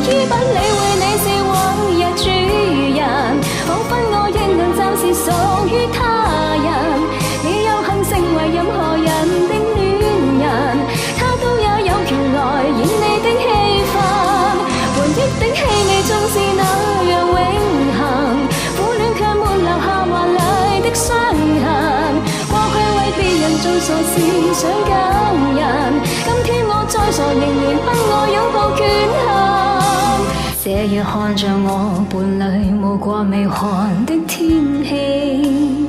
意不理會你是往日主人，彷彿我應能暫時屬於他人。你有幸成為任何人的戀人，他都也有權來演你的戲份。回憶的氣味縱是那樣永恆，苦戀卻沒留下華麗的傷痕。過去為別人做傻事想感人，今天我再傻仍然不我擁抱缺陷。這夜看着我伴侶無過未寒的天氣，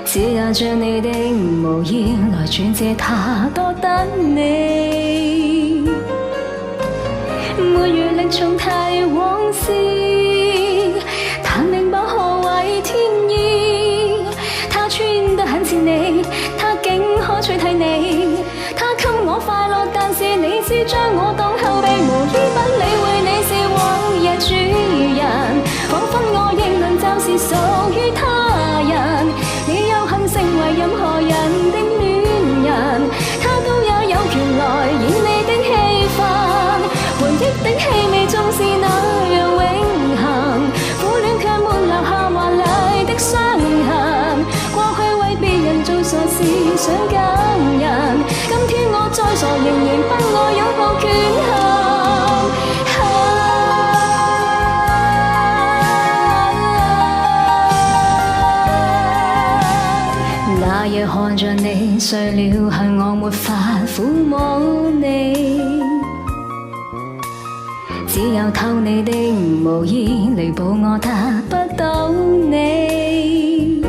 只有將你的無意來轉借他多得你，沒餘力重提往事，但明白何為天意。他穿得很似你，他竟可取替你，他給我快樂，但是你只將我當後備，無意不理會你是往日主人，彷彿我亦能暫時屬於他人。你有幸成為任何人的戀人，他都也有權來演你的戲份。回憶的氣味縱是那樣永恆，苦戀卻沒留下華麗的傷痕。過去為別人做傻事想感人，今天我再傻仍然不我擁抱缺陷。那夜看着你睡了，恨我沒法撫摸你，只有偷你的無意彌補我得不到你。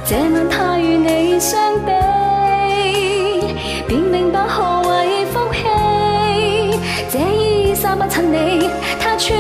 這晚他與你相比，便明白何為福氣。這衣衫不襯你，他穿